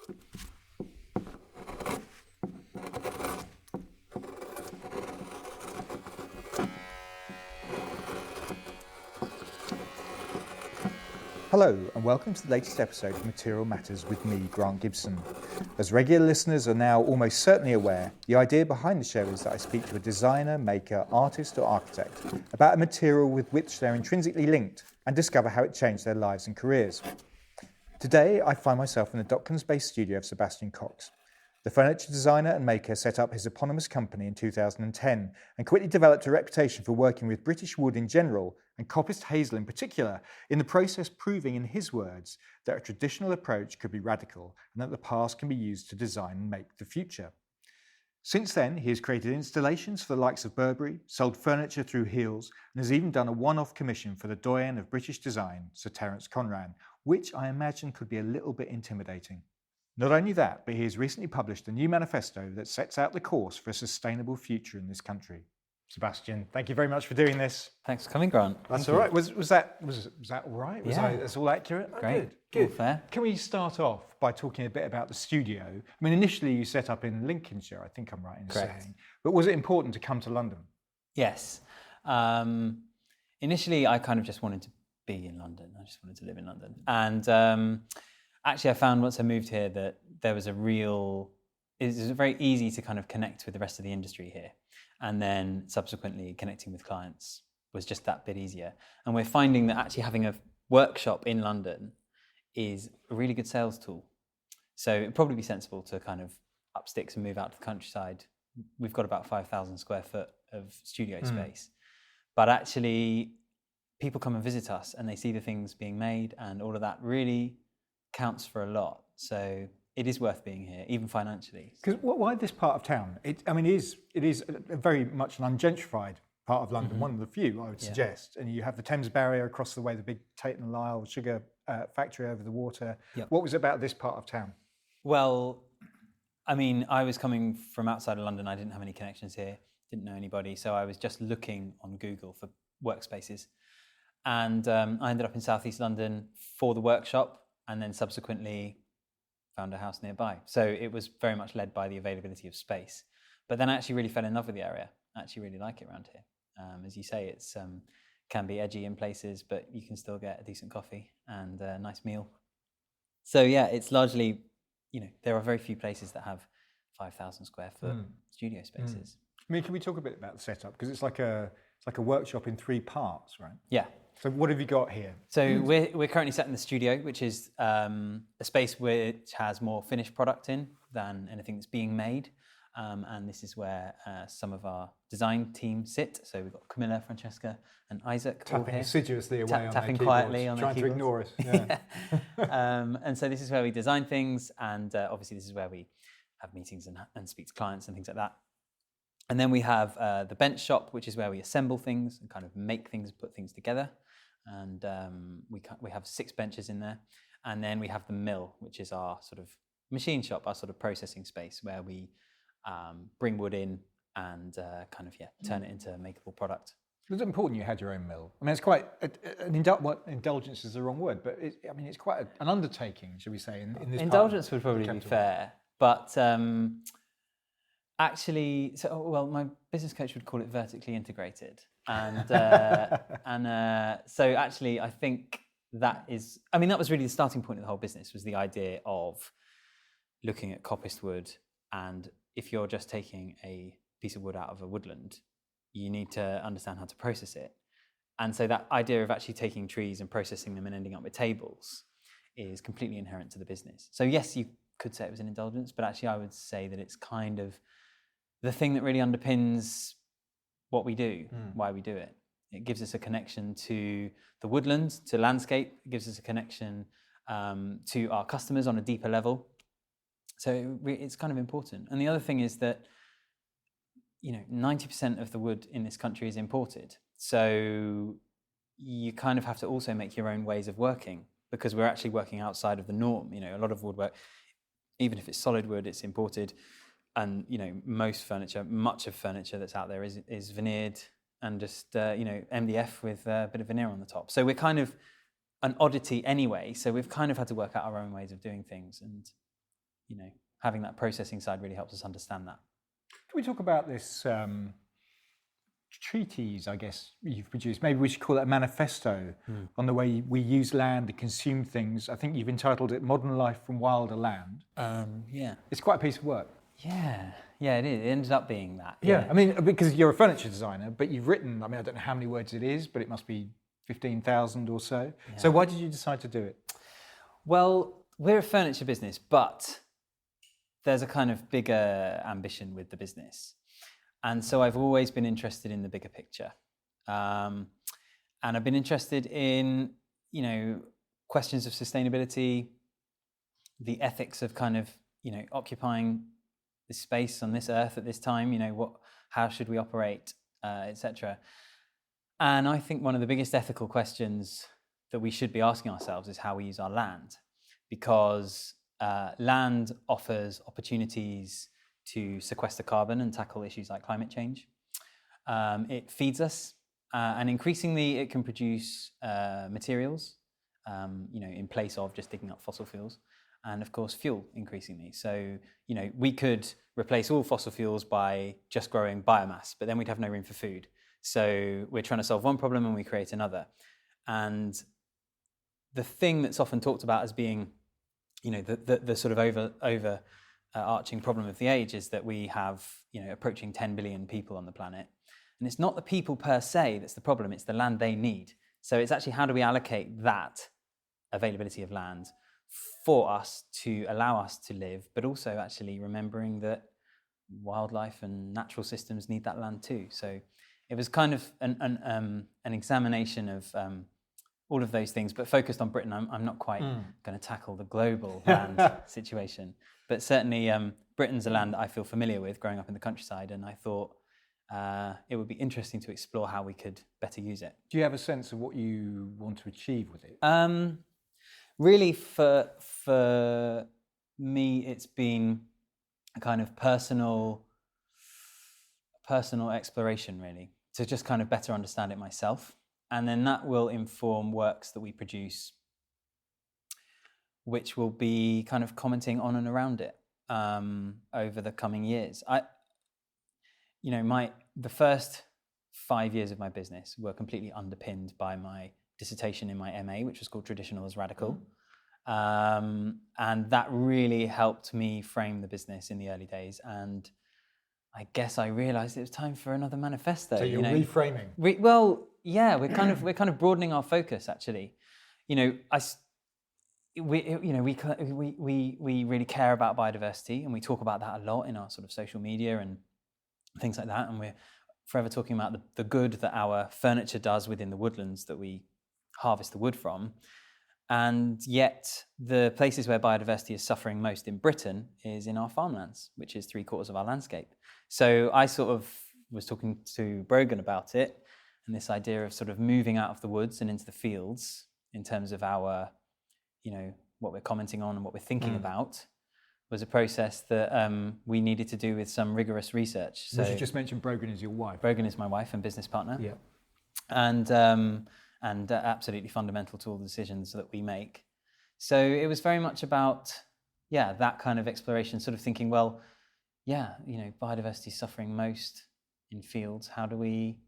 Hello and welcome to the latest episode of Material Matters with me, Grant Gibson. As regular listeners are now almost certainly aware, the idea behind the show is that I speak to a designer, maker, artist or architect about a material with which they're intrinsically linked and discover how it changed their lives and careers. Today I find myself in the Docklands-based studio of Sebastian Cox. The furniture designer and maker set up his eponymous company in 2010 and quickly developed a reputation for working with British wood in general and coppiced hazel in particular, in the process proving, in his words, that a traditional approach could be radical and that the past can be used to design and make the future. Since then, he has created installations for the likes of Burberry, sold furniture through Heels, and has even done a one-off commission for the doyen of British design, Sir Terence Conran, which I imagine could be a little bit intimidating. Not only that, but he has recently published a new manifesto that sets out the course for a sustainable future in this country. Sebastian, thank you very much for doing this. Thanks for coming, Grant. That's all right. Was that all right? That's all accurate? Oh, great. Good. All fair. Can we start off by talking a bit about the studio? I mean, initially you set up in Lincolnshire, I think I'm right in saying. But was it important to come to London? Yes. Initially, I kind of just wanted to be in London. I just wanted to live in London. And actually, I found once I moved here that there was it was very easy to kind of connect with the rest of the industry here. And then subsequently connecting with clients was just that bit easier. And we're finding that actually having a workshop in London is a really good sales tool. So it'd probably be sensible to kind of up sticks and move out to the countryside. We've got about 5,000 square foot of studio space. But actually, people come and visit us and they see the things being made, and all of that really counts for a lot. So it is worth being here, even financially. Because why this part of town? It is a very much an ungentrified part of London, one of the few, I would suggest. And you have the Thames barrier across the way, the big Tate and Lyle sugar factory over the water. Yep. What was it about this part of town? Well, I mean, I was coming from outside of London. I didn't have any connections here, didn't know anybody. So I was just looking on Google for workspaces. And I ended up in Southeast London for the workshop, and then subsequently found a house nearby. So it was very much led by the availability of space. But then I actually really fell in love with the area. I actually really like it around here. As you say, it's can be edgy in places, but you can still get a decent coffee and a nice meal. So yeah, it's largely, there are very few places that have 5,000 square foot studio spaces. I mean, can we talk a bit about the setup? Because it's like a workshop in 3 parts, right? Yeah. So what have you got here? So we're currently set in the studio, which is a space which has more finished product in than anything that's being made. And this is where some of our design team sit. So we've got Camilla, Francesca and Isaac all here. Assiduously away on tapping their quietly on trying their to ignore us. Yeah. And so this is where we design things, and obviously this is where we have meetings and speak to clients and things like that. And then we have the bench shop, which is where we assemble things and kind of make things, put things together. And we have 6 benches in there. And then we have the mill, which is our sort of machine shop, our sort of processing space where we bring wood in and turn it into a makeable product. It's important you had your own mill. I mean, it's quite, indulgence is the wrong word, but it's quite an undertaking, should we say, in this Indulgence would probably be fair. But actually, my business coach would call it vertically integrated. And so actually, I think that was really the starting point of the whole business, was the idea of looking at coppiced wood. And if you're just taking a piece of wood out of a woodland, you need to understand how to process it. And so that idea of actually taking trees and processing them and ending up with tables is completely inherent to the business. So yes, you could say it was an indulgence, but actually I would say that it's kind of the thing that really underpins what we do, why we do it. It gives us a connection to the woodlands, to landscape. It gives us a connection to our customers on a deeper level. So it's kind of important. And the other thing is that 90% of the wood in this country is imported. So you kind of have to also make your own ways of working, because we're actually working outside of the norm. A lot of woodwork, even if it's solid wood, it's imported. And much of furniture that's out there is veneered and just MDF with a bit of veneer on the top. So we're kind of an oddity anyway. So we've kind of had to work out our own ways of doing things, and having that processing side really helps us understand that. Can we talk about this treatise, I guess, you've produced? Maybe we should call it a manifesto on the way we use land and consume things. I think you've entitled it Modern Life from Wilder Land. Yeah. It's quite a piece of work. Yeah, it is. It ended up being that. Yeah, I mean, because you're a furniture designer, but you've written, I don't know how many words it is, but it must be 15,000 or so. Yeah. So why did you decide to do it? Well, we're a furniture business, but there's a kind of bigger ambition with the business. And so I've always been interested in the bigger picture. And I've been interested in, questions of sustainability, the ethics of kind of, occupying this space on this earth at this time, how should we operate, etc. And I think one of the biggest ethical questions that we should be asking ourselves is how we use our land, because land offers opportunities to sequester carbon and tackle issues like climate change. It feeds us, and increasingly it can produce materials, in place of just digging up fossil fuels, and of course fuel increasingly. So, we could replace all fossil fuels by just growing biomass, but then we'd have no room for food. So we're trying to solve one problem and we create another. And the thing that's often talked about as being, the sort of overarching problem of the age is that we have, approaching 10 billion people on the planet. And it's not the people per se that's the problem, it's the land they need. So it's actually how do we allocate that availability of land for us to allow us to live, but also actually remembering that wildlife and natural systems need that land too. So it was kind of an examination of all of those things, but focused on Britain. I'm not quite going to tackle the global land situation, but certainly Britain's a land that I feel familiar with growing up in the countryside, and I thought it would be interesting to explore how we could better use it. Do you have a sense of what you want to achieve with it? Really, for me, it's been a kind of personal exploration, really, to just kind of better understand it myself. And then that will inform works that we produce, which will be kind of commenting on and around it over the coming years. The first 5 years of my business were completely underpinned by my dissertation in my MA, which was called Traditional as Radical. And that really helped me frame the business in the early days. And I guess I realized it was time for another manifesto. So you're reframing. We're kind of broadening our focus, actually. We really care about biodiversity, and we talk about that a lot in our sort of social media and things like that. And we're forever talking about the good that our furniture does within the woodlands that we harvest the wood from. And yet the places where biodiversity is suffering most in Britain is in our farmlands, which is 3/4 of our landscape. So I sort of was talking to Brogan about it, and this idea of sort of moving out of the woods and into the fields in terms of our, what we're commenting on and what we're thinking about was a process that we needed to do with some rigorous research. So you just mentioned Brogan is your wife. Brogan is my wife and business partner. Yeah. And absolutely fundamental to all the decisions that we make. So it was very much about, that kind of exploration, sort of thinking, biodiversity is suffering most in fields. How do we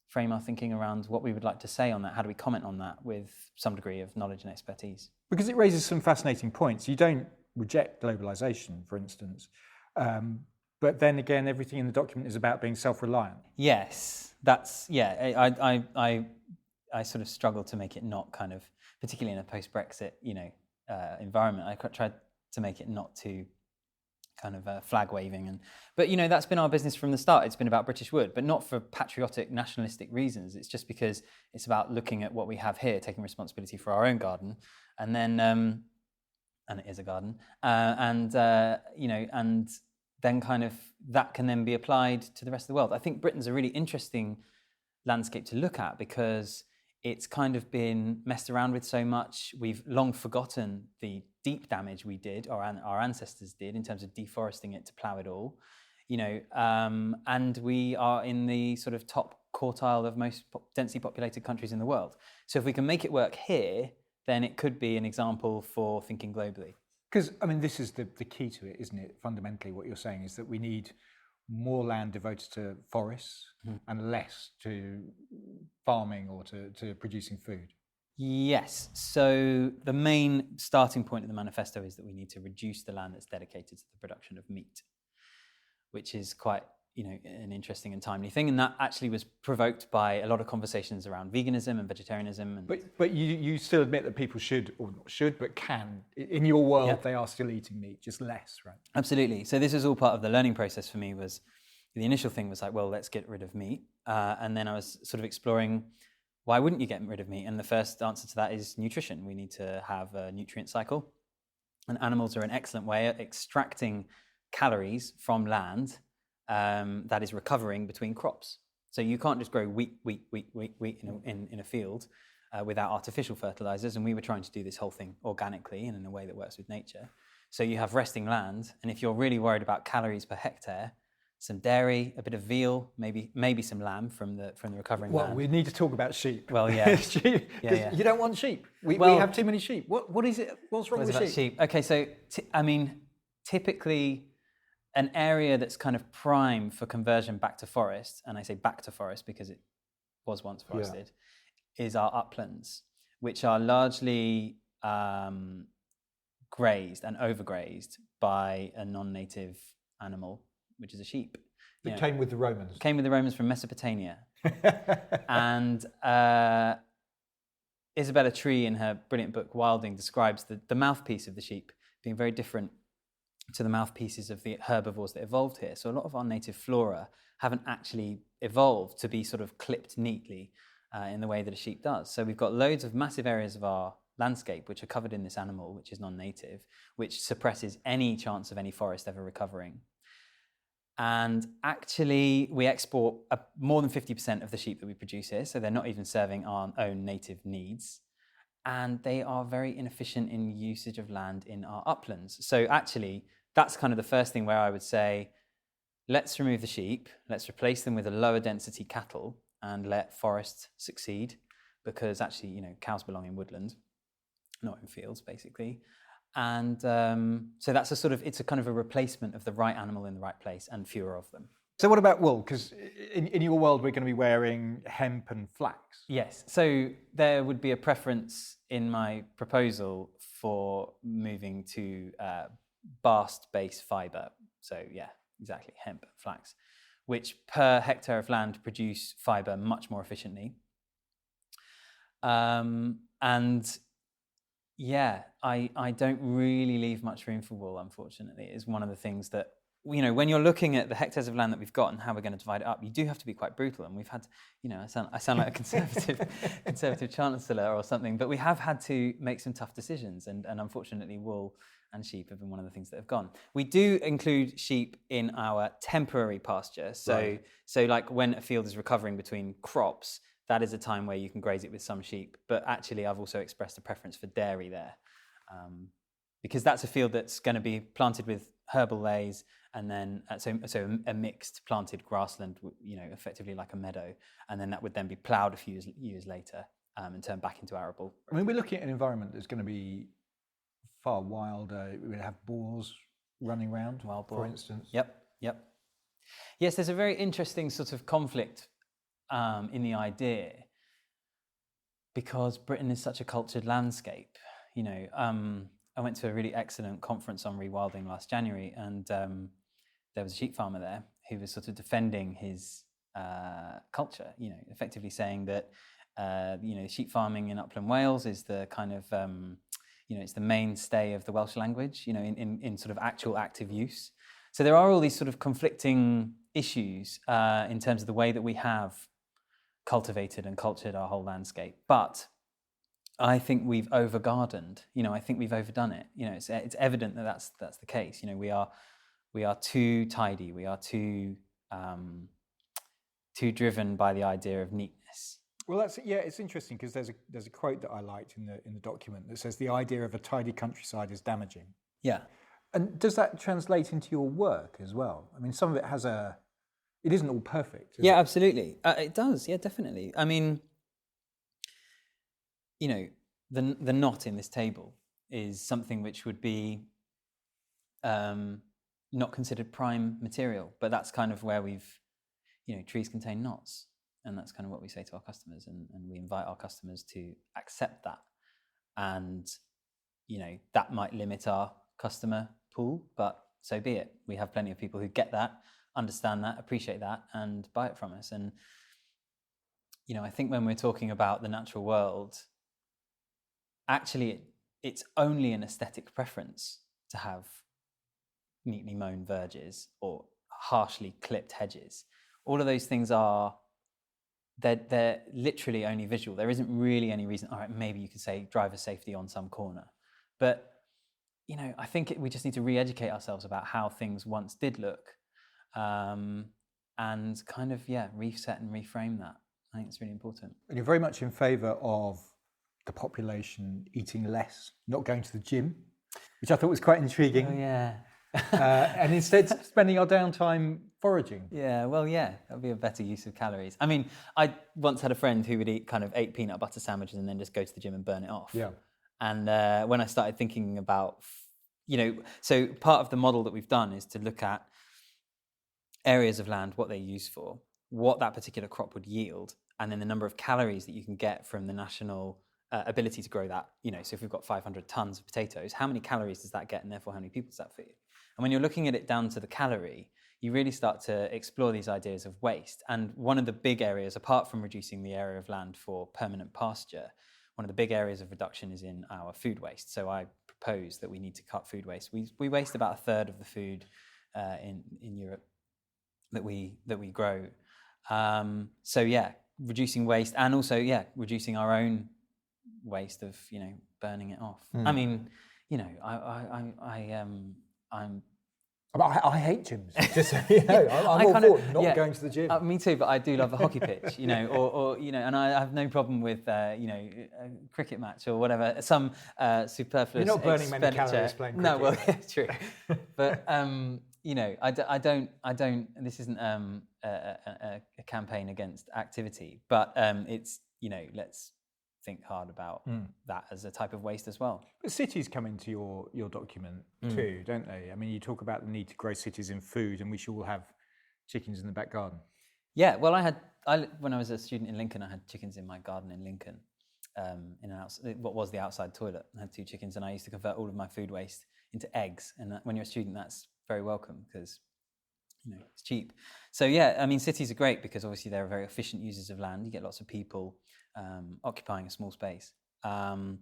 frame our thinking around what we would like to say on that? How do we comment on that with some degree of knowledge and expertise? Because it raises some fascinating points. You don't reject globalization, for instance, but then again, everything in the document is about being self-reliant. Yes, I sort of struggle to make it not kind of, particularly in a post-Brexit, environment. I tried to make it not too kind of flag waving, but that's been our business from the start. It's been about British wood, but not for patriotic, nationalistic reasons. It's just because it's about looking at what we have here, taking responsibility for our own garden, and then, and it is a garden, and then kind of that can then be applied to the rest of the world. I think Britain's a really interesting landscape to look at because it's kind of been messed around with so much. We've long forgotten the deep damage we did, or our ancestors did, in terms of deforesting it to plough it all, and we are in the sort of top quartile of most densely populated countries in the world. So if we can make it work here, then it could be an example for thinking globally. Because, I mean, this is the key to it, isn't it? Fundamentally, what you're saying is that we need more land devoted to forests and less to farming or to producing food. Yes. So the main starting point of the manifesto is that we need to reduce the land that's dedicated to the production of meat, which is quite, an interesting and timely thing. And that actually was provoked by a lot of conversations around veganism and vegetarianism. And but you still admit that people should, or not should, but can. In your world, they are still eating meat, just less, right? Absolutely. So this is all part of the learning process for me. Was the initial thing was like, well, let's get rid of meat. And then I was sort of exploring, why wouldn't you get rid of meat? And the first answer to that is nutrition. We need to have a nutrient cycle. And animals are an excellent way of extracting calories from land that is recovering between crops. So you can't just grow wheat in a field without artificial fertilizers. And we were trying to do this whole thing organically and in a way that works with nature. So you have resting land. And if you're really worried about calories per hectare, some dairy, a bit of veal, maybe some lamb from the recovering land. Well, we need to talk about sheep. Well, yeah. Sheep, you don't want sheep. We have too many sheep. What is it? What's wrong with sheep? Okay, so typically an area that's kind of prime for conversion back to forest, and I say back to forest because it was once forested, is our uplands, which are largely grazed and overgrazed by a non-native animal, which is a sheep. It came with the Romans. Came with the Romans from Mesopotamia. And Isabella Tree, in her brilliant book Wilding, describes the mouthpiece of the sheep being very different to the mouthpieces of the herbivores that evolved here. So a lot of our native flora haven't actually evolved to be sort of clipped neatly in the way that a sheep does. So we've got loads of massive areas of our landscape which are covered in this animal, which is non-native, which suppresses any chance of any forest ever recovering. And actually, we export more than 50% of the sheep that we produce here, so they're not even serving our own native needs. And they are very inefficient in usage of land in our uplands. So actually, that's kind of the first thing where I would say, let's remove the sheep, let's replace them with a lower density cattle and let forests succeed, because actually, cows belong in woodland, not in fields, basically. And so that's it's a kind of a replacement of the right animal in the right place and fewer of them. So what about wool? Because in your world, we're going to be wearing hemp and flax. Yes. So there would be a preference in my proposal for moving to bast-based fibre. So yeah, exactly, hemp, flax, which per hectare of land produce fibre much more efficiently. And yeah, I don't really leave much room for wool, unfortunately. It is one of the things that, when you're looking at the hectares of land that we've got and how we're going to divide it up, you do have to be quite brutal. And we've had, I sound like a conservative chancellor or something, but we have had to make some tough decisions. And unfortunately, wool and sheep have been one of the things that have gone. We do include sheep in our temporary pasture. So like when a field is recovering between crops, that is a time where you can graze it with some sheep. But actually, I've also expressed a preference for dairy there, because that's a field that's going to be planted with herbal lays, and then so a mixed planted grassland, effectively like a meadow, and then that would then be ploughed a few years later and turned back into arable. I mean, we're looking at an environment that's going to be far wilder. We're going to have boars running around, wild boar, for instance. Yep. Yes, there's a very interesting sort of conflict in the idea, because Britain is such a cultured landscape. I went to a really excellent conference on rewilding last January, and there was a sheep farmer there who was sort of defending his culture, effectively saying that, sheep farming in upland Wales is the kind of, it's the mainstay of the Welsh language, in sort of actual active use. So there are all these sort of conflicting issues in terms of the way that we have cultivated and cultured our whole landscape. But I think we've over-gardened. I think we've overdone it. It's evident that that's the case. We are too tidy. We are too driven by the idea of neatness. Well, it's interesting, because there's a quote that I liked in the document that says the idea of a tidy countryside is damaging. Yeah. And does that translate into your work as well? I mean, some of it it isn't all perfect. Yeah, absolutely. It does. Yeah, definitely. I mean, the knot in this table is something which would be not considered prime material. But that's kind of where trees contain knots, and that's kind of what we say to our customers, and we invite our customers to accept that. And that might limit our customer pool, but so be it. We have plenty of people who get that, understand that, appreciate that, and buy it from us. And I think when we're talking about the natural world, actually it's only an aesthetic preference to have neatly mown verges or harshly clipped hedges. All of those things they're literally only visual. There isn't really any reason. All right, maybe you could say driver safety on some corner, but I think we just need to re-educate ourselves about how things once did look, and kind of reset and reframe that. I think it's really important. And you're very much in favour of the population eating less, not going to the gym, which I thought was quite intriguing. Oh yeah. And instead spending our downtime foraging. Yeah, well, that would be a better use of calories. I mean, I once had a friend who would eat kind of 8 peanut butter sandwiches and then just go to the gym and burn it off. Yeah. And when I started thinking about, so part of the model that we've done is to look at areas of land, what they're used for, what that particular crop would yield, and then the number of calories that you can get from the national ability to grow that. So if we've got 500 tons of potatoes, how many calories does that get, and therefore how many people does that feed? And when you're looking at it down to the calorie, you really start to explore these ideas of waste. And one of the big areas, apart from reducing the area of land for permanent pasture, one of the big areas of reduction is in our food waste. So I propose that we need to cut food waste. We waste about a third of the food in Europe that we grow. Reducing waste, and also reducing our own waste of burning it off. I mean, I hate gyms. Just I'm all for not going to the gym. Me too, but I do love a hockey pitch, and I have no problem with a cricket match or whatever. Some superfluous. You're not burning many calories playing cricket. No, well, it's true. But I don't. This isn't a campaign against activity, but it's let's think hard about that as a type of waste as well. But cities come into your document too, don't they? I mean, you talk about the need to grow cities in food, and we should all have chickens in the back garden. Yeah, well, when I was a student in Lincoln, I had chickens in my garden in Lincoln, what was the outside toilet. I had 2 chickens, and I used to convert all of my food waste into eggs. And when you're a student, that's very welcome because it's cheap. So I mean, cities are great because obviously they're very efficient users of land. You get lots of people occupying a small space. And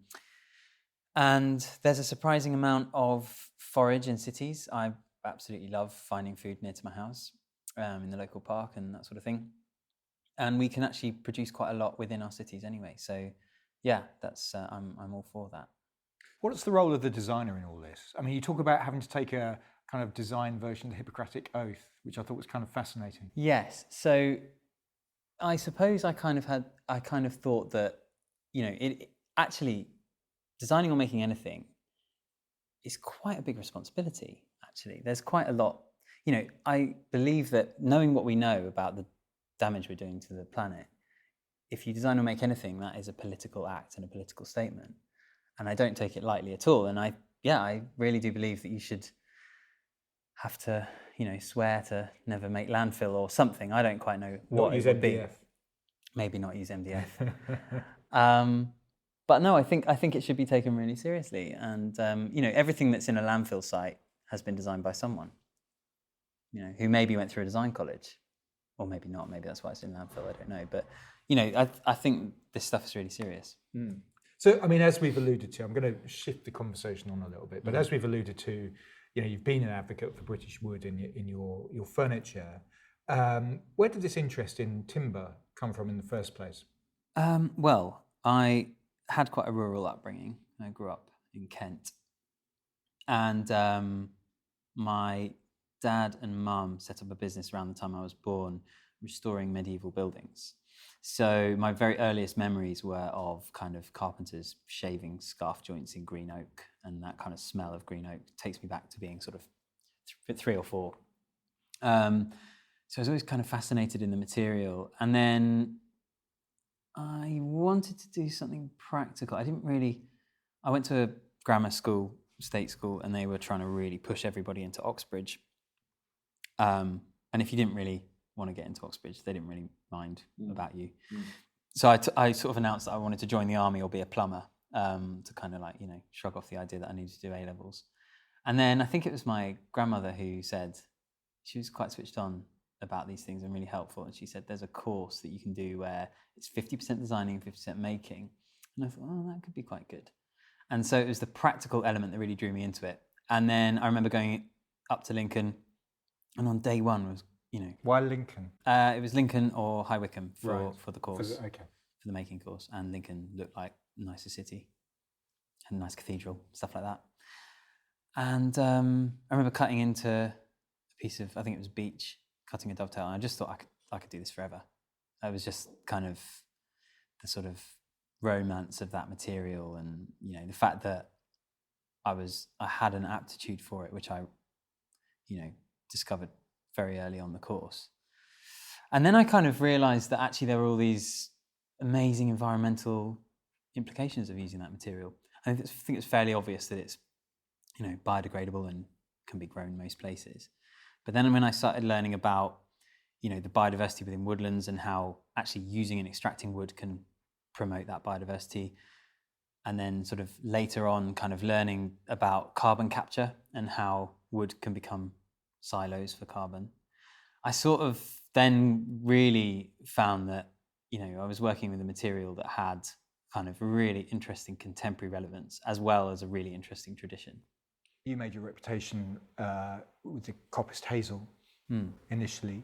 there's a surprising amount of forage in cities. I absolutely love finding food near to my house, in the local park and that sort of thing. And we can actually produce quite a lot within our cities anyway. So that's I'm all for that. What's the role of the designer in all this? I mean, you talk about having to take a kind of design version of the Hippocratic Oath, which I thought was kind of fascinating. Yes. So I suppose I kind of thought that, it actually, designing or making anything is quite a big responsibility, actually. There's quite a lot, I believe that knowing what we know about the damage we're doing to the planet, if you design or make anything, that is a political act and a political statement. And I don't take it lightly at all. And I really do believe that you should have to, swear to never make landfill or something. I don't quite know what it would be. Maybe not use MDF. But no, I think it should be taken really seriously. And everything that's in a landfill site has been designed by someone, who maybe went through a design college, or maybe not. Maybe that's why it's in landfill. I don't know. But I think this stuff is really serious. So, I mean, as we've alluded to, I'm going to shift the conversation on a little bit. But as we've alluded to, you've been an advocate for British wood in your furniture. Where did this interest in timber come from in the first place? Well, I had quite a rural upbringing. I grew up in Kent. And my dad and mum set up a business around the time I was born, restoring medieval buildings. So my very earliest memories were of kind of carpenters shaving scarf joints in green oak, and that kind of smell of green oak takes me back to being sort of 3 or 4. So I was always kind of fascinated in the material. And then I wanted to do something practical. I went to a grammar school state school, and they were trying to really push everybody into Oxbridge. And if you didn't really want to get into Oxbridge, they didn't really mind about you. So I sort of announced that I wanted to join the army or be a plumber, to kind of shrug off the idea that I needed to do A-levels. And then I think it was my grandmother who said, she was quite switched on about these things and really helpful. And she said, there's a course that you can do where it's 50% designing and 50% making. And I thought, oh, that could be quite good. And so it was the practical element that really drew me into it. And then I remember going up to Lincoln, and on day one was, Why Lincoln? It was Lincoln or High Wycombe for the course, for the making course. And Lincoln looked like a nicer city, had a nice cathedral, stuff like that. And I remember cutting into a piece of, I think it was beech, cutting a dovetail, and I just thought I could do this forever. It was just kind of the sort of romance of that material, and the fact that I had an aptitude for it, which I discovered very early on the course. And then I kind of realized that actually there were all these amazing environmental implications of using that material. I think it's fairly obvious that it's biodegradable and can be grown most places. But then when I started learning about the biodiversity within woodlands and how actually using and extracting wood can promote that biodiversity, and then sort of later on kind of learning about carbon capture and how wood can become silos for carbon, I sort of then really found that I was working with a material that had kind of really interesting contemporary relevance as well as a really interesting tradition. You made your reputation with the coppiced hazel initially.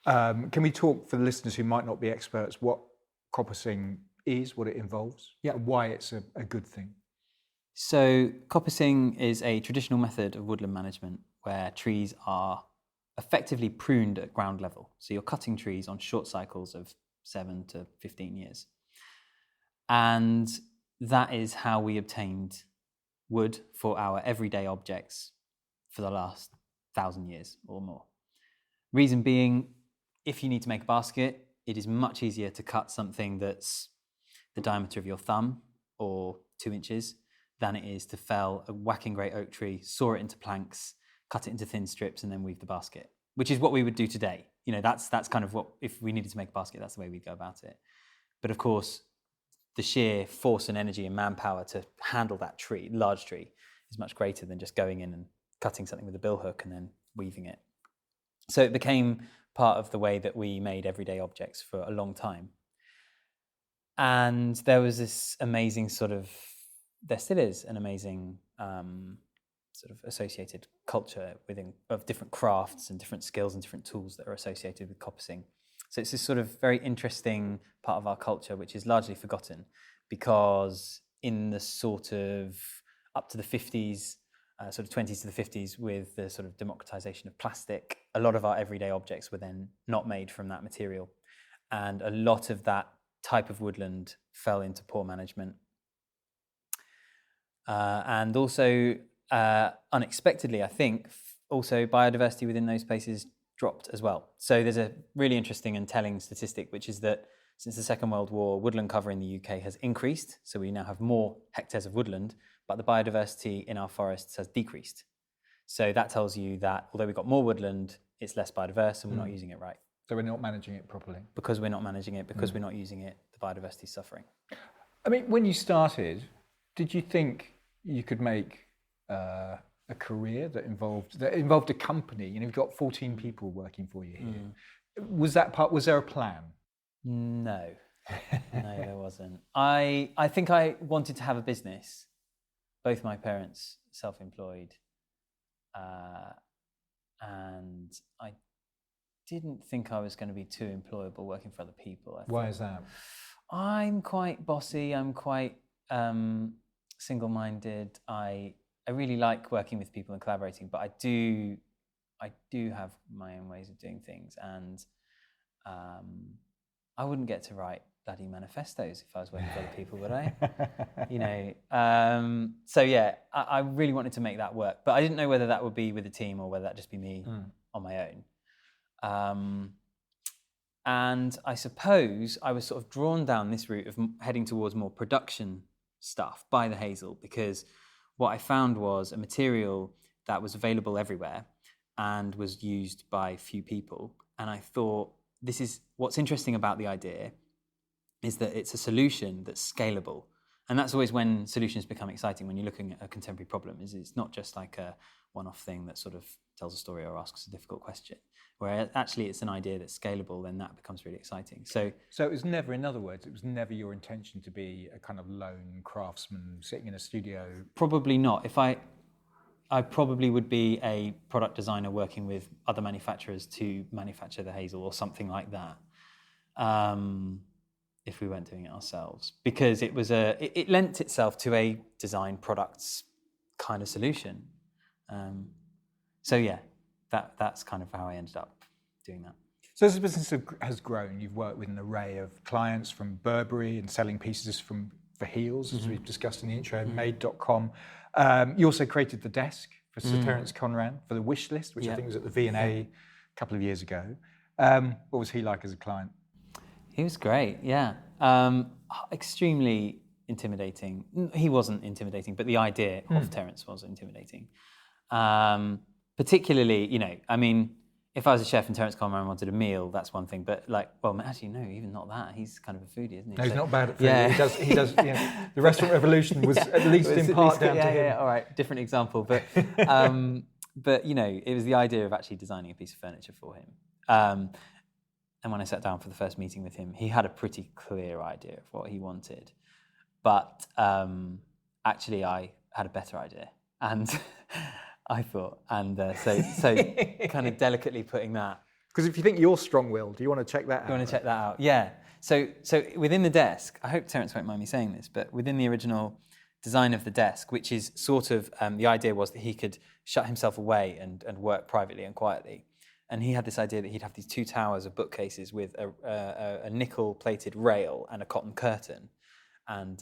Can we talk, for the listeners who might not be experts, what coppicing is, what it involves, and why it's a good thing? So coppicing is a traditional method of woodland management where trees are effectively pruned at ground level. So you're cutting trees on short cycles of 7 to 15 years. And that is how we obtained wood for our everyday objects for the last 1,000 years or more. Reason being, if you need to make a basket, it is much easier to cut something that's the diameter of your thumb or 2 inches than it is to fell a whacking great oak tree, saw it into planks, cut it into thin strips, and then weave the basket, which is what we would do today. That's kind of what, if we needed to make a basket, that's the way we'd go about it. But of course, the sheer force and energy and manpower to handle that tree, large tree, is much greater than just going in and cutting something with a bill hook and then weaving it. So it became part of the way that we made everyday objects for a long time. And there was this amazing there still is an amazing sort of associated culture of different crafts and different skills and different tools that are associated with coppicing. So it's this sort of very interesting part of our culture, which is largely forgotten, because in the sort of up to the 50s, sort of 20s to the 50s, with the sort of democratization of plastic, a lot of our everyday objects were then not made from that material. And a lot of that type of woodland fell into poor management. And also, unexpectedly, I think, also biodiversity within those places dropped as well. So there's a really interesting and telling statistic, which is that since the Second World War, woodland cover in the UK has increased. So we now have more hectares of woodland, but the biodiversity in our forests has decreased. So that tells you that although we've got more woodland, it's less biodiverse and we're not using it right. So we're not managing it properly. Because we're not managing it, because we're not using it, the biodiversity is suffering. I mean, when you started, did you think you could make a career that involved a company? You've got 14 people working for you here. Was there a plan? No, there wasn't. I think I wanted to have a business. Both my parents self-employed, and I didn't think I was going to be too employable working for other people. Why is that? I'm quite bossy. I'm quite single-minded. I really like working with people and collaborating, but I do have my own ways of doing things, and I wouldn't get to write bloody manifestos if I was working for other people, would I? So yeah, I really wanted to make that work, but I didn't know whether that would be with a team or whether that'd just be me on my own. And I suppose I was sort of drawn down this route of heading towards more production stuff by the hazel, because what I found was a material that was available everywhere and was used by few people. And I thought, this is what's interesting about the idea is that it's a solution that's scalable. And that's always when solutions become exciting, when you're looking at a contemporary problem, is it's not just like a one-off thing that sort of tells a story or asks a difficult question, where actually it's an idea that's scalable, then that becomes really exciting. So it was never, in other words, it was never your intention to be a kind of lone craftsman sitting in a studio? Probably not. If I probably would be a product designer working with other manufacturers to manufacture the hazel or something like that. If we weren't doing it ourselves, because it lent itself to a design products kind of solution. So yeah, that's kind of how I ended up doing that. So as the business has grown, you've worked with an array of clients, from Burberry and selling pieces for heels, as we've discussed in the intro, made.com. You also created the desk for Sir Terence Conran for the wish list, which I think was at the V&A a couple of years ago. What was he like as a client? He was great, yeah. Extremely intimidating. He wasn't intimidating, but the idea of Terence was intimidating. Particularly, if I was a chef and Terence Conran wanted a meal, that's one thing. But actually, no, even not that. He's kind of a foodie, isn't he? No, he's not bad at food. Yeah. He does. Yeah. The restaurant revolution was at least in part down to him. Yeah, all right, different example. But it was the idea of actually designing a piece of furniture for him. And when I sat down for the first meeting with him, he had a pretty clear idea of what he wanted. But actually, I had a better idea. And I thought, so kind of delicately putting that. Because if you think you're strong-willed, do you want to check that out? You want to check that out, yeah. So within the desk, I hope Terence won't mind me saying this, but within the original design of the desk, which is sort of, the idea was that he could shut himself away and work privately and quietly. And he had this idea that he'd have these two towers of bookcases with a nickel-plated rail and a cotton curtain. And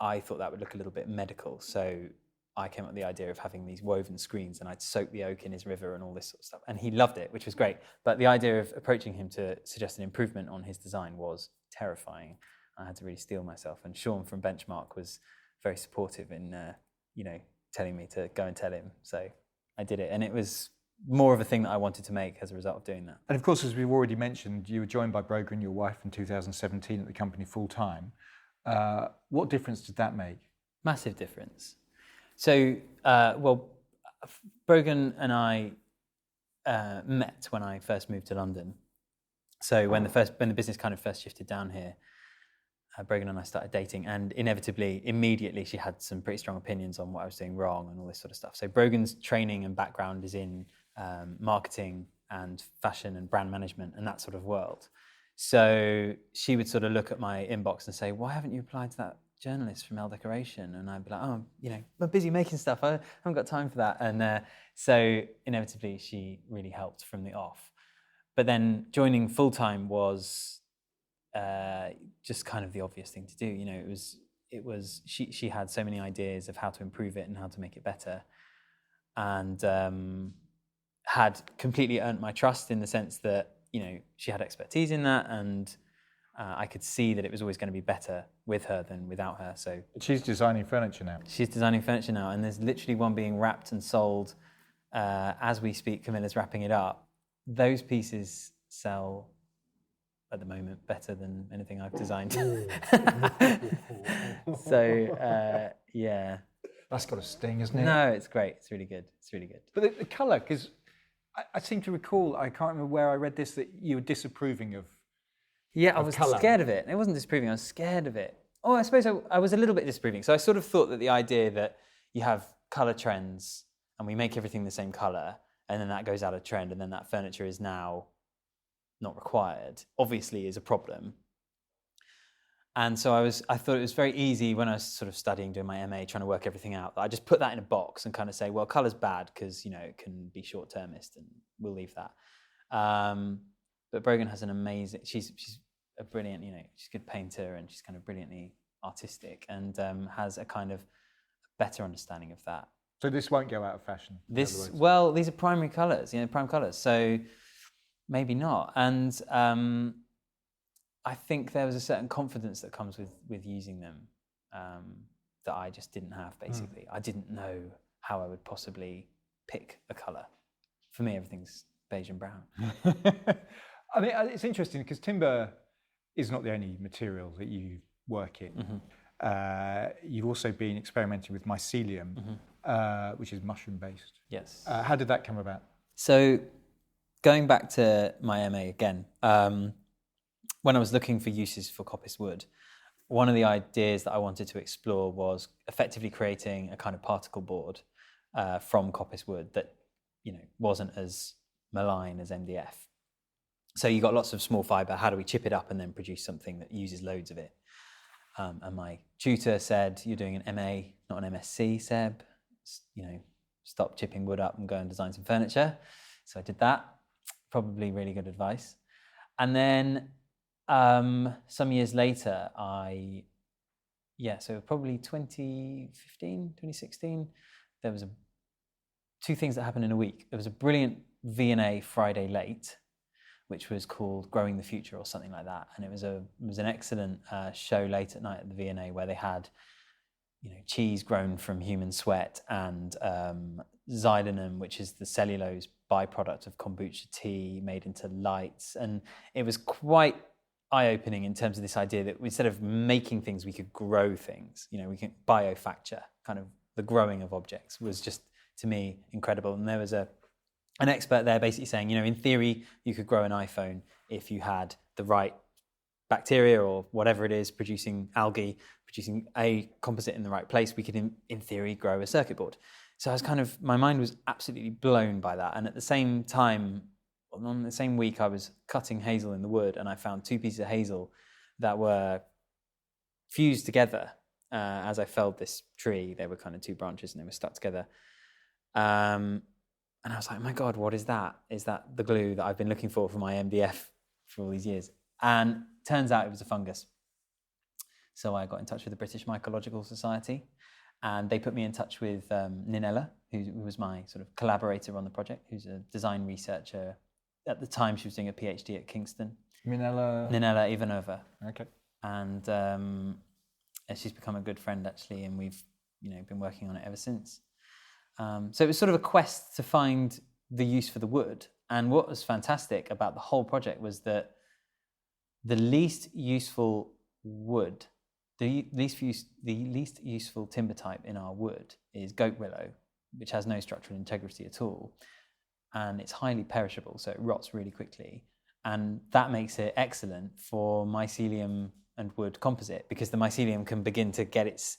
I thought that would look a little bit medical. So I came up with the idea of having these woven screens, and I'd soak the oak in his river and all this sort of stuff. And he loved it, which was great. But the idea of approaching him to suggest an improvement on his design was terrifying. I had to really steel myself. And Sean from Benchmark was very supportive in, telling me to go and tell him. So I did it. And it was more of a thing that I wanted to make as a result of doing that. And of course, as we've already mentioned, you were joined by Brogan, your wife, in 2017 at the company full-time. What difference did that make? Massive difference. So, Brogan and I met when I first moved to London. So when the business kind of first shifted down here, Brogan and I started dating, and immediately she had some pretty strong opinions on what I was doing wrong and all this sort of stuff. So Brogan's training and background is in marketing and fashion and brand management and that sort of world. So she would sort of look at my inbox and say, "Why haven't you applied to that journalist from Elle Decoration?" And I'd be like, "Oh, I'm busy making stuff. I haven't got time for that." And so inevitably she really helped from the off. But then joining full-time was just kind of the obvious thing to do. It was she had so many ideas of how to improve it and how to make it better, and had completely earned my trust in the sense that she had expertise in that, and I could see that it was always going to be better with her than without her. So she's designing furniture now. She's designing furniture now, and there's literally one being wrapped and sold as we speak. Camilla's wrapping it up. Those pieces sell at the moment better than anything I've designed. So yeah, that's got a sting, isn't it? No, it's great. It's really good. It's really good. But the colour, because I seem to recall, I can't remember where I read this, that you were disapproving of. Yeah, I was scared of it. It wasn't disapproving. I was scared of it. Oh, I suppose I was a little bit disapproving. So I sort of thought that the idea that you have colour trends and we make everything the same colour, and then that goes out of trend, and then that furniture is now not required, obviously is a problem. And so I thought it was very easy when I was sort of studying, doing my MA, trying to work everything out, that I just put that in a box and kind of say, well, colour's bad because, it can be short-termist and we'll leave that. But Brogan has an amazing, she's a brilliant, she's a good painter, and she's kind of brilliantly artistic, and has a kind of better understanding of that. So this won't go out of fashion? These are primary colours, prime colours. So maybe not. And I think there was a certain confidence that comes with using them. that I just didn't have, basically. I didn't know how I would possibly pick a colour. For me, everything's beige and brown. I mean, it's interesting because timber is not the only material that you work in. You've also been experimenting with mycelium, which is mushroom-based. Yes. How did that come about? So going back to my MA again, when I was looking for uses for coppiced wood, one of the ideas that I wanted to explore was effectively creating a kind of particle board from coppiced wood that, wasn't as malign as MDF. So you got lots of small fibre. How do we chip it up and then produce something that uses loads of it? And my tutor said, "You're doing an MA, not an MSc, Seb. Stop chipping wood up and go and design some furniture." So I did that. Probably really good advice. And then some years later, so probably 2015, 2016, there was two things that happened in a week. There was a brilliant V&A Friday late, which was called Growing the Future or something like that. And it was an excellent show late at night at the V&A where they had, cheese grown from human sweat and xylonym, which is the cellulose byproduct of kombucha tea made into lights. And it was quite eye-opening in terms of this idea that instead of making things, we could grow things. We can biofacture, kind of the growing of objects was just, to me, incredible. And there was an expert there basically saying, in theory, you could grow an iPhone if you had the right bacteria or whatever it is producing algae, producing a composite in the right place. We could, in theory, grow a circuit board. So I was my mind was absolutely blown by that. And at the same time, on the same week, I was cutting hazel in the wood and I found two pieces of hazel that were fused together as I felled this tree. They were kind of two branches and they were stuck together. And I was like, my God, what is that? Is that the glue that I've been looking for my MDF for all these years? And turns out it was a fungus. So I got in touch with the British Mycological Society and they put me in touch with Ninella, who was my sort of collaborator on the project, who's a design researcher. At the time, she was doing a PhD at Kingston. Ninella Ivanova. Okay. And she's become a good friend, actually, and we've been working on it ever since. So it was sort of a quest to find the use for the wood. And what was fantastic about the whole project was that the least useful wood, the least useful timber type in our wood is goat willow, which has no structural integrity at all. And it's highly perishable, so it rots really quickly. And that makes it excellent for mycelium and wood composite because the mycelium can begin to get its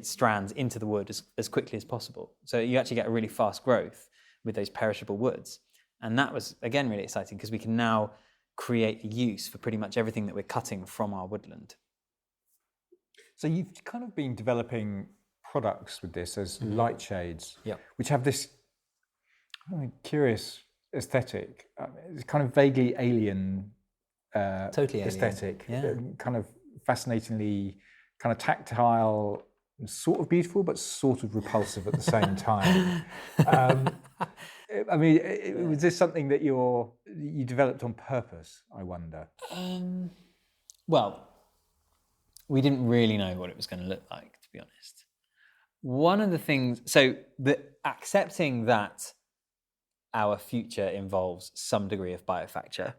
strands into the wood as quickly as possible. So you actually get a really fast growth with those perishable woods. And that was, again, really exciting because we can now create a use for pretty much everything that we're cutting from our woodland. So you've kind of been developing products with this as light shades, which have this curious aesthetic. It's kind of vaguely alien totally aesthetic, alien. Kind of fascinatingly kind of tactile, sort of beautiful, but sort of repulsive at the same time. Was this something that you developed on purpose, I wonder? Well, we didn't really know what it was going to look like, to be honest. One of the things, accepting that our future involves some degree of biofacture.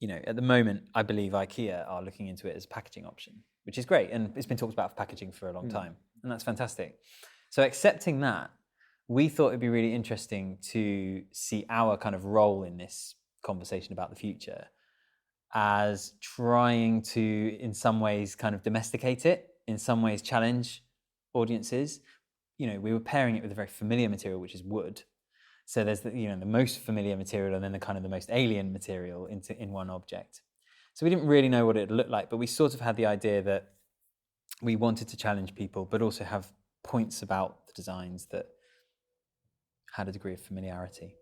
At the moment, I believe IKEA are looking into it as a packaging option, which is great. And it's been talked about for packaging for a long time. And that's fantastic. So accepting that, we thought it'd be really interesting to see our kind of role in this conversation about the future as trying to, in some ways, kind of domesticate it, in some ways challenge audiences. We were pairing it with a very familiar material, which is wood. So there's the most familiar material and then the kind of the most alien material in one object. So we didn't really know what it looked like, but we sort of had the idea that we wanted to challenge people, but also have points about the designs that had a degree of familiarity.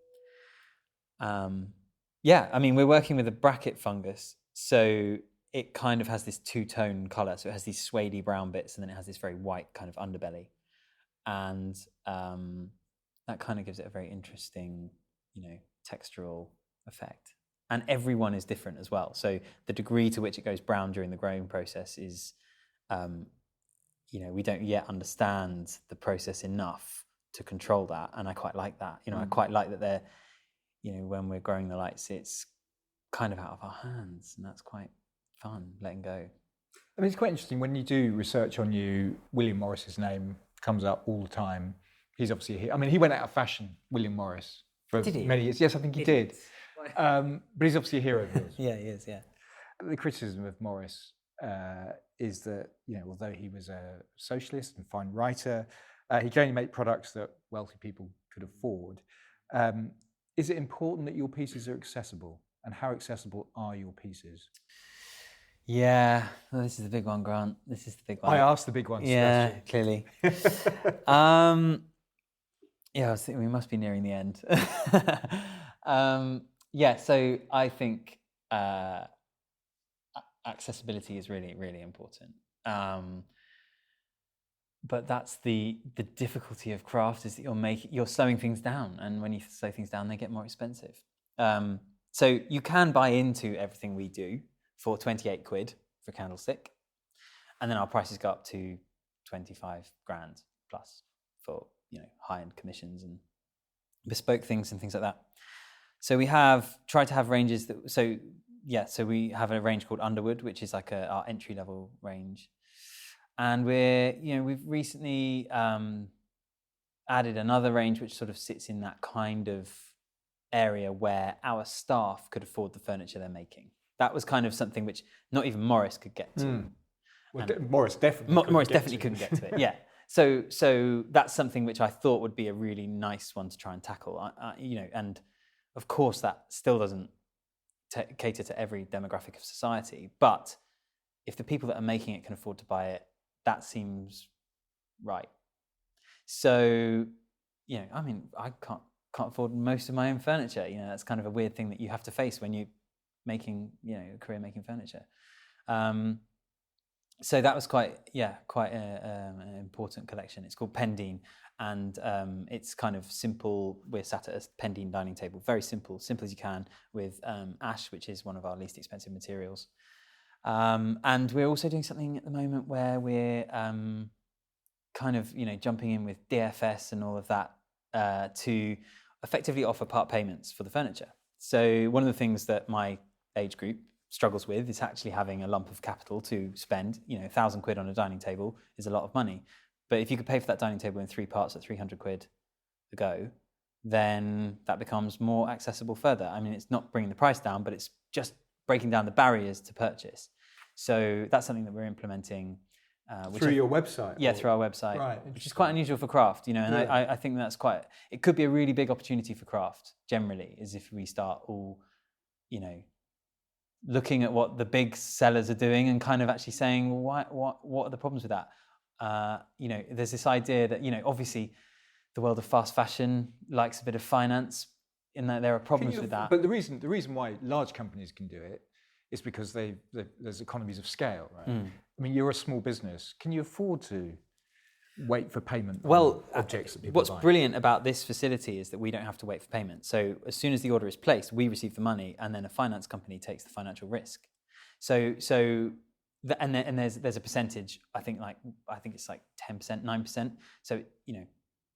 We're working with a bracket fungus, so it kind of has this two-tone colour. So it has these suede brown bits, and then it has this very white kind of underbelly. And that kind of gives it a very interesting, textural effect. And everyone is different as well. So the degree to which it goes brown during the growing process is we don't yet understand the process enough to control that. And I quite like that. I quite like that they're, when we're growing the lights, it's kind of out of our hands, and that's quite fun, letting go. I mean, it's quite interesting when you do research on you. William Morris's name comes up all the time. He's obviously here. I mean, he went out of fashion, William Morris, for many years. Yes, I think he did. But he's obviously a hero of yours. Yeah, he is. Yeah. The criticism of Morris is that, although he was a socialist and fine writer, he could only make products that wealthy people could afford. Is it important that your pieces are accessible? And how accessible are your pieces? Yeah, well, this is the big one, Grant. This is the big one. I asked the big one. Yeah, clearly. I was thinking we must be nearing the end. So I think accessibility is really, really important. But that's the difficulty of craft, is that you're slowing things down, and when you slow things down, they get more expensive. So you can buy into everything we do for 28 quid for a candlestick, and then our prices go up to 25 grand plus for high-end commissions and bespoke things and things like that. So we have tried to have ranges that. So we have a range called Underwood, which is like our entry-level range. And we've recently added another range which sort of sits in that kind of area where our staff could afford the furniture they're making. That was kind of something which not even Morris could get to. Well, Morris definitely couldn't get to it. Yeah. So that's something which I thought would be a really nice one to try and tackle. And of course that still doesn't cater to every demographic of society. But if the people that are making it can afford to buy it, that seems right. So, I can't afford most of my own furniture. That's kind of a weird thing that you have to face when you're making, a career making furniture. So that was quite an important collection. It's called Pendine, and it's kind of simple. We're sat at a Pendine dining table, very simple as you can, with ash, which is one of our least expensive materials. And we're also doing something at the moment where we're kind of, jumping in with DFS and all of that to effectively offer part payments for the furniture. So one of the things that my age group struggles with is actually having a lump of capital to spend. 1,000 quid on a dining table is a lot of money. But if you could pay for that dining table in 3 parts at 300 quid a go, then that becomes more accessible further. I mean, it's not bringing the price down, but it's just breaking down the barriers to purchase. So that's something that we're implementing. Through your website? Yeah, through our website, right, which is quite unusual for craft, and I think that's it could be a really big opportunity for craft generally, is if we start all, looking at what the big sellers are doing and kind of actually saying, what are the problems with that? There's this idea that, obviously the world of fast fashion likes a bit of finance, in that there are problems with that. But the reason why large companies can do it is because there's economies of scale, right? I mean, you're a small business. Can you afford to wait for payment on objects that people what's buy? Brilliant about this facility is that we don't have to wait for payment. So as soon as the order is placed, we receive the money, and then a finance company takes the financial risk. There's a percentage. I think it's like 10%, 9%. So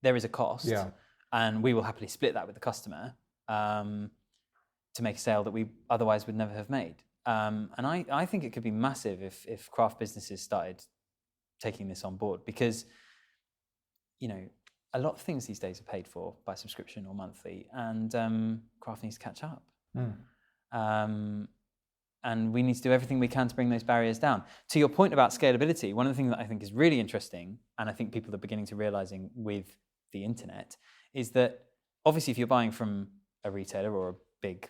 there is a cost, and we will happily split that with the customer to make a sale that we otherwise would never have made. And I think it could be massive if craft businesses started taking this on board, because a lot of things these days are paid for by subscription or monthly, and craft needs to catch up. And we need to do everything we can to bring those barriers down. To your point about scalability, one of the things that I think is really interesting, and I think people are beginning to realizing with the internet, is that obviously if you're buying from a retailer or a big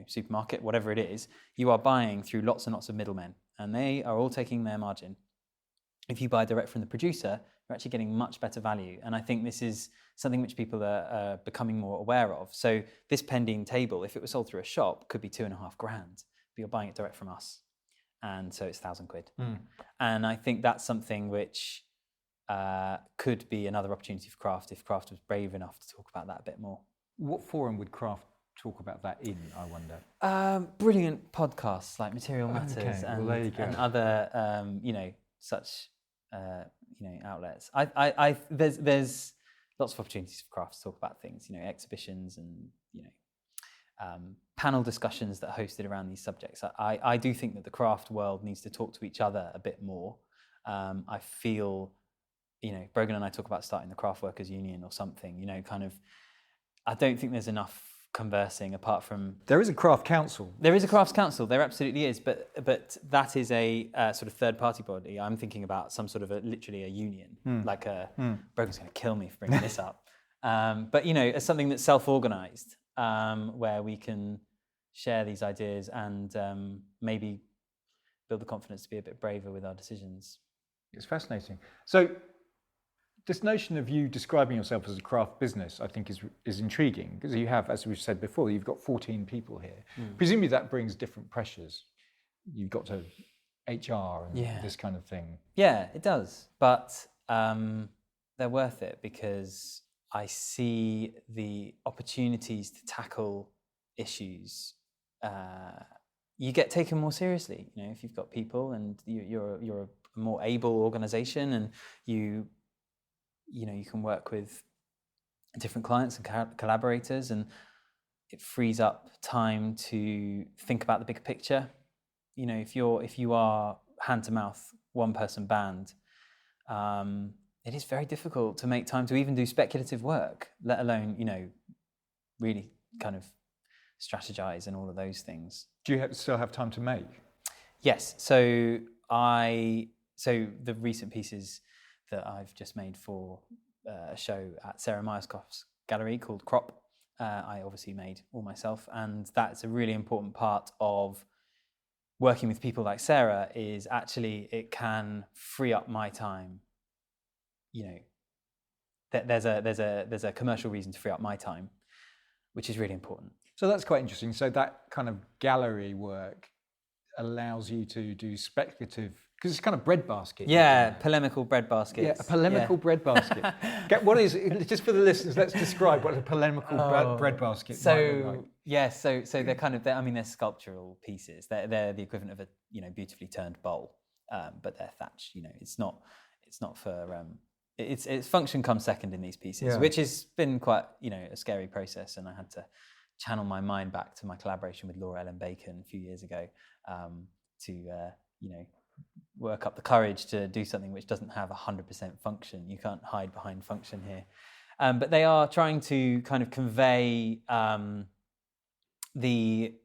supermarket, whatever it is, you are buying through lots and lots of middlemen, and they are all taking their margin. If you buy direct from the producer, you're actually getting much better value. And I think this is something which people are becoming more aware of. So this Pendine table, if it was sold through a shop, could be 2.5 grand, but you're buying it direct from us. And so it's 1,000 quid. And I think that's something which could be another opportunity for craft, if craft was brave enough to talk about that a bit more. What forum would craft talk about that in, I wonder? Brilliant podcasts like Material Matters and other, such outlets. There's lots of opportunities for crafts to talk about things, exhibitions and panel discussions that are hosted around these subjects. I do think that the craft world needs to talk to each other a bit more. I feel, Brogan and I talk about starting the Craft Workers Union or something, I don't think there's enough conversing apart from... There is a craft council. There is a crafts council, there absolutely is, but that is a sort of third-party body. I'm thinking about some sort of literally a union, Brogan's going to kill me for bringing this up. But, as something that's self-organised, where we can share these ideas and maybe build the confidence to be a bit braver with our decisions. It's fascinating. So this notion of you describing yourself as a craft business, I think is intriguing, because you have, as we've said before, you've got 14 people here. Presumably that brings different pressures. You've got to HR and this kind of thing. Yeah, it does. But they're worth it because I see the opportunities to tackle issues. You get taken more seriously, if you've got people and you're a more able organisation, and you can work with different clients and collaborators, and it frees up time to think about the bigger picture. If you are hand to mouth, one person band, it is very difficult to make time to even do speculative work, let alone, really kind of strategize and all of those things. Do you still have time to make? Yes. So the recent pieces that I've just made for a show at Sarah Myerscough's gallery called Crop, I obviously made all myself, and that's a really important part of working with people like Sarah. Is actually it can free up my time. There's a commercial reason to free up my time, which is really important. So that's quite interesting. So that kind of gallery work allows you to do speculative, because it's kind of breadbasket. Yeah, polemical breadbasket. Yeah, a polemical breadbasket. What is, just for the listeners, let's describe what a polemical breadbasket might look like. Yeah, so they're kind of, they're sculptural pieces. They're the equivalent of a beautifully turned bowl, but they're thatched. It's not for its function comes second in these pieces, which has been quite a scary process, and I had to channel my mind back to my collaboration with Laura Ellen Bacon a few years ago to work up the courage to do something which doesn't have 100% function. You can't hide behind function here. But they are trying to kind of convey a theme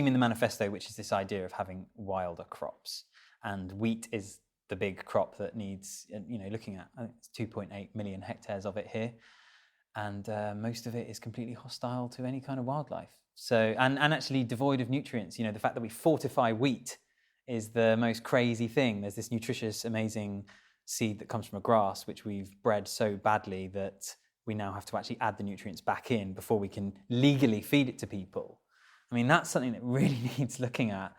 in the manifesto, which is this idea of having wilder crops. And wheat is the big crop that needs, looking at, I think it's 2.8 million hectares of it here. And most of it is completely hostile to any kind of wildlife. So, and actually devoid of nutrients. The fact that we fortify wheat is the most crazy thing. There's this nutritious, amazing seed that comes from a grass, which we've bred so badly that we now have to actually add the nutrients back in before we can legally feed it to people. I mean, that's something that really needs looking at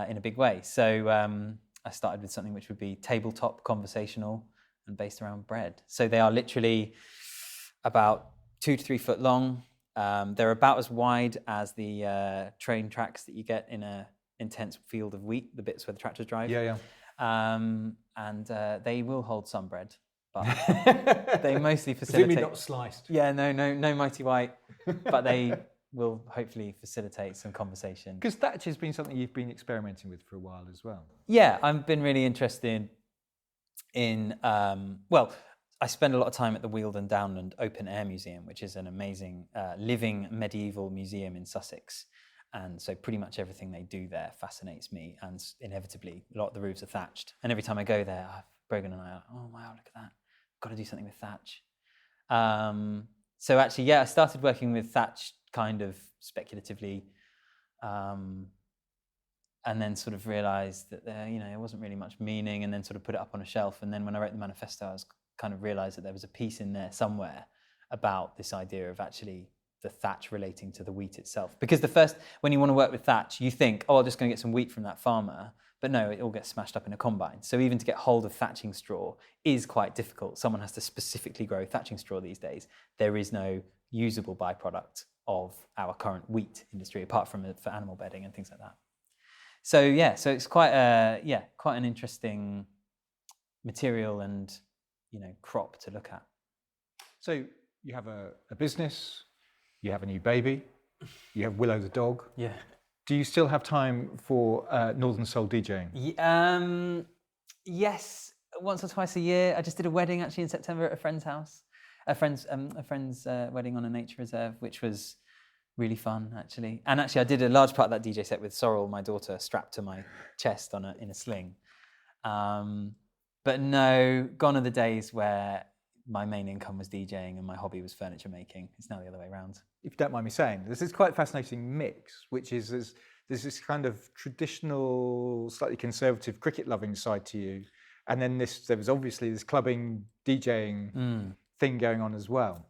in a big way. So I started with something which would be tabletop, conversational, and based around bread. So they are literally about 2 to 3 foot long. They're about as wide as the train tracks that you get in a intense field of wheat, the bits where the tractors drive. Yeah. And they will hold some bread, but they mostly facilitate. Presumably not sliced. Yeah, no mighty white, but they will hopefully facilitate some conversation. Because thatch has been something you've been experimenting with for a while as well. Yeah, I've been really interested in, I spend a lot of time at the Weald Downland Open Air Museum, which is an amazing living medieval museum in Sussex. And so pretty much everything they do there fascinates me. And inevitably, a lot of the roofs are thatched. And every time I go there, Brogan and I are, oh, wow, look at that. I've got to do something with thatch. So actually, I started working with thatch kind of speculatively. And then sort of realised that there wasn't really much meaning, and then sort of put it up on a shelf. And then when I wrote the manifesto, I was kind of realised that there was a piece in there somewhere about this idea of actually the thatch relating to the wheat itself. Because when you want to work with thatch, you think, I'm just going to get some wheat from that farmer. But no, it all gets smashed up in a combine. So even to get hold of thatching straw is quite difficult. Someone has to specifically grow thatching straw these days. There is no usable byproduct of our current wheat industry, apart from for animal bedding and things like that. So it's quite an interesting material and crop to look at. So you have a business, you have a new baby, you have Willow the dog. Yeah. Do you still have time for Northern Soul DJing? Yes, once or twice a year. I just did a wedding actually in September at a friend's house, a friend's wedding on a nature reserve, which was really fun actually. And actually, I did a large part of that DJ set with Sorrel, my daughter, strapped to my chest in a sling. But no, gone are the days where my main income was DJing and my hobby was furniture making. It's now the other way around. If you don't mind me saying, there's this quite fascinating mix, which is there's this kind of traditional, slightly conservative cricket-loving side to you, and then there was obviously this clubbing, DJing thing going on as well.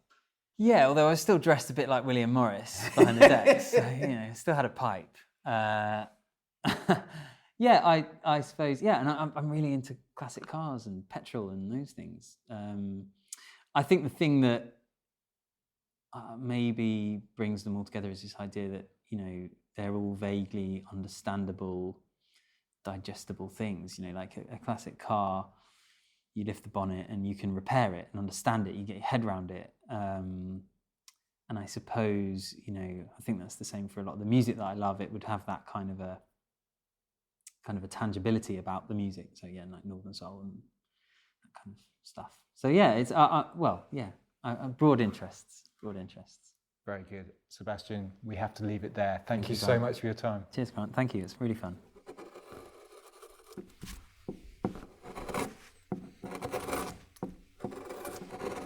Yeah, although I was still dressed a bit like William Morris behind the decks, so still had a pipe. Yeah, I suppose. Yeah, and I'm really into classic cars and petrol and those things. I think the thing that maybe brings them all together is this idea that they're all vaguely understandable, digestible things. Like a classic car, you lift the bonnet and you can repair it and understand it. You get your head around it. And I suppose I think that's the same for a lot of the music that I love. It would have that kind of a tangibility about the music. So yeah, like Northern Soul and that kind of stuff. So yeah, it's broad interests. Very good. Sebastian, we have to leave it there. Thank you so Grant. much for your time. Cheers, Grant. Thank you. It's really fun.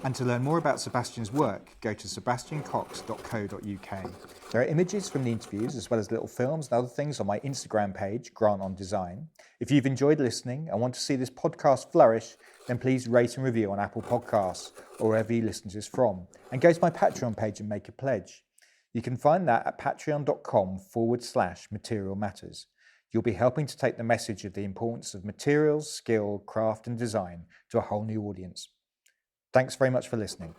And to learn more about Sebastian's work, go to sebastiancox.co.uk. There are images from the interviews as well as little films and other things on my Instagram page, Grant on Design. If you've enjoyed listening and want to see this podcast flourish, then please rate and review on Apple Podcasts or wherever you listen to this from. And go to my Patreon page and make a pledge. You can find that at patreon.com/material matters. You'll be helping to take the message of the importance of materials, skill, craft and design to a whole new audience. Thanks very much for listening.